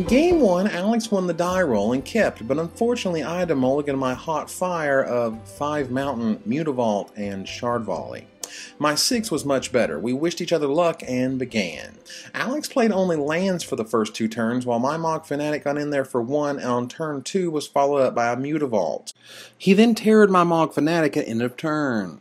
In game 1, Alex won the die roll and kept, but unfortunately I had to mulligan my hot fire of 5 Mountain, Mutavault, and Shard Volley. My 6 was much better. We wished each other luck and began. Alex played only lands for the first 2 turns, while my Mog Fanatic got in there for 1, and on turn 2 was followed up by a Mutavault. He then terrored my Mog Fanatic at end of turn.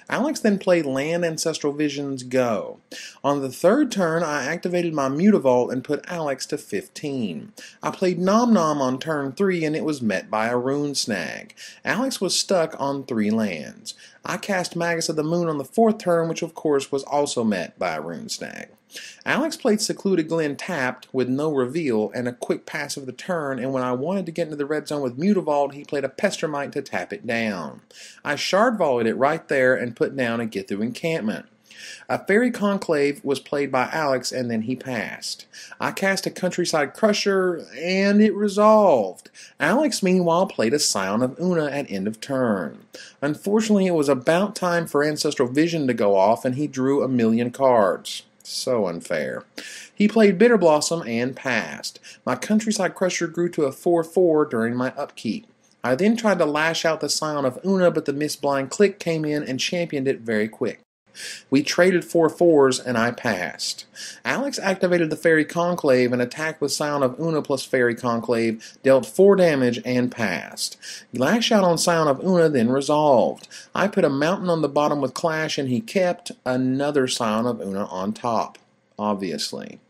Alex then played Land Ancestral Visions Go. On the 3rd turn, I activated my Mutavault and put Alex to 15. I played Nom Nom on turn 3 and it was met by a Rune Snag. Alex was stuck on 3 lands. I cast Magus of the Moon on the 4th turn, which of course was also met by a Rune Snag. Alex played Secluded Glen tapped with no reveal and a quick pass of the turn, and when I wanted to get into the red zone with Mutavault, he played a Pestermite to tap it down. I Shard Volleyed it right there and put down a Get Through Encampment. A Fairy Conclave was played by Alex and then he passed. I cast a Countryside Crusher and it resolved. Alex meanwhile played a Scion of Una at end of turn. Unfortunately it was about time for Ancestral Vision to go off and he drew a million cards. So unfair. He played Bitter Blossom and passed. My Countryside Crusher grew to a 4/4 during my upkeep. I then tried to lash out the Scion of Una, but the Mistblind Click came in and championed it very quick. We traded 4/4s and I passed. Alex activated the Fairy Conclave and attacked with Scion of Una plus Fairy Conclave, dealt 4 damage and passed. Lash out on Scion of Una then resolved. I put a Mountain on the bottom with Clash and he kept another Scion of Una on top, obviously.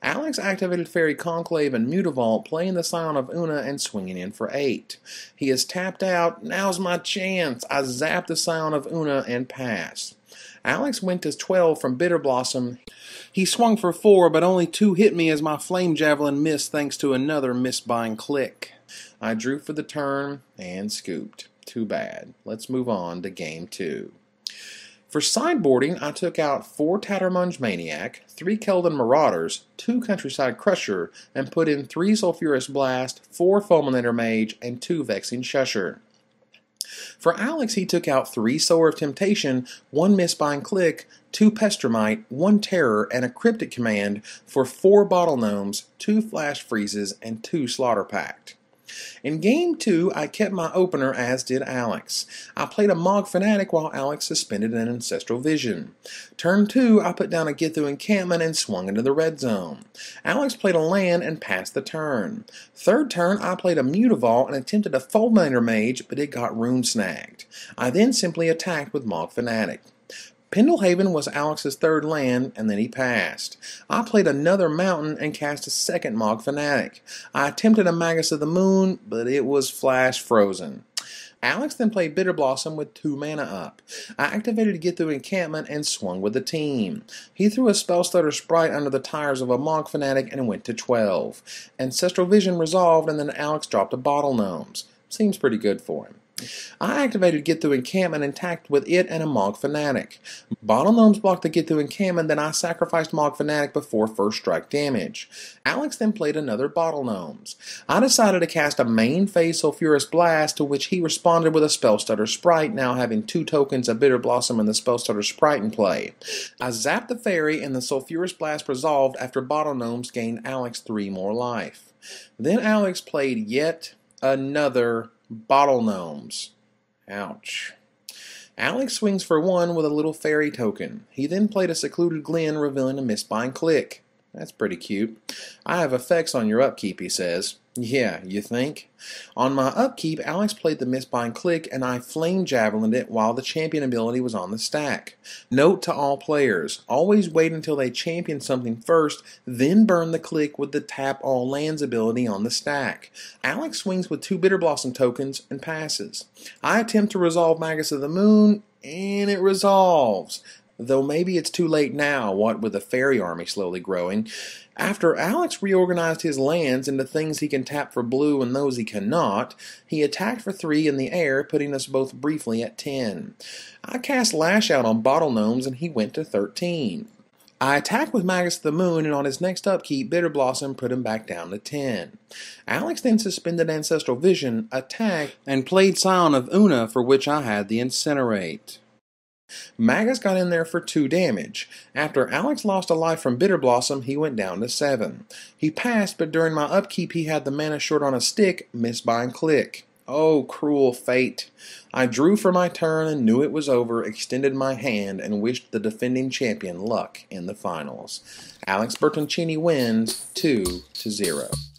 Alex activated Fairy Conclave and Mutavault, playing the Scion of Una and swinging in for 8. He is tapped out. Now's my chance. I zapped the Scion of Una and passed. Alex went to 12 from Bitter Blossom. He swung for 4, but only 2 hit me as my Flame Javelin missed thanks to another Mistbind Click. I drew for the turn and scooped. Too bad. Let's move on to Game 2. For sideboarding, I took out 4 Tattermunge Maniac, 3 Keldon Marauders, 2 Countryside Crusher, and put in 3 Sulphurous Blast, 4 Fulminator Mage, and 2 Vexing Shusher. For Alex, he took out 3 Sower of Temptation, 1 Mistbind Click, 2 Pestermite, 1 Terror, and a Cryptic Command for 4 Bottle Gnomes, 2 Flash Freezes, and 2 Slaughter Pact. In Game 2, I kept my opener, as did Alex. I played a Mog Fanatic while Alex suspended an Ancestral Vision. Turn 2, I put down a Get Through Encampment and swung into the red zone. Alex played a land and passed the turn. 3rd turn, I played a Mutavault and attempted a Fulminator Mage, but it got Rune Snagged. I then simply attacked with Mog Fanatic. Pendlehaven was Alex's 3rd land, and then he passed. I played another Mountain and cast a 2nd Mog Fanatic. I attempted a Magus of the Moon, but it was flash frozen. Alex then played Bitter Blossom with 2 mana up. I activated a Get Through Encampment and swung with the team. He threw a Spellstutter Sprite under the tires of a Mog Fanatic and went to 12. Ancestral Vision resolved, and then Alex dropped a Bottle Gnomes. Seems pretty good for him. I activated Get Through Encampment and attacked with it and a Mog Fanatic. Bottle Gnomes blocked the Get Through Encampment, then I sacrificed Mog Fanatic before first strike damage. Alex then played another Bottle Gnomes. I decided to cast a main phase Sulphurous Blast, to which he responded with a Spellstutter Sprite, now having 2 tokens of Bitter Blossom and the Spellstutter Sprite in play. I zapped the Fairy and the Sulphurous Blast resolved after Bottle Gnomes gained Alex 3 more life. Then Alex played yet another Bottle Gnomes. Ouch. Alex swings for 1 with a little fairy token. He then played a Secluded Glen, revealing a Mistbind Click. That's pretty cute. I have effects on your upkeep, he says. Yeah, you think? On my upkeep, Alex played the Mistbind Click and I Flame Javelined it while the champion ability was on the stack. Note to all players, always wait until they champion something first, then burn the Click with the Tap All Lands ability on the stack. Alex swings with 2 Bitter Blossom tokens and passes. I attempt to resolve Magus of the Moon, and it resolves. Though maybe it's too late now, what with the fairy army slowly growing. After Alex reorganized his lands into things he can tap for blue and those he cannot, he attacked for 3 in the air, putting us both briefly at 10. I cast Lash Out on Bottle Gnomes and he went to 13. I attacked with Magus of the Moon, and on his next upkeep, Bitter Blossom put him back down to 10. Alex then suspended Ancestral Vision, attacked, and played Scion of Una, for which I had the Incinerate. Magus got in there for 2 damage. After Alex lost a life from Bitter Blossom, he went down to 7. He passed, but during my upkeep he had the mana short on a stick, missed by a click. Oh, cruel fate. I drew for my turn and knew it was over, extended my hand, and wished the defending champion luck in the finals. Alex Bertoncini wins 2-0.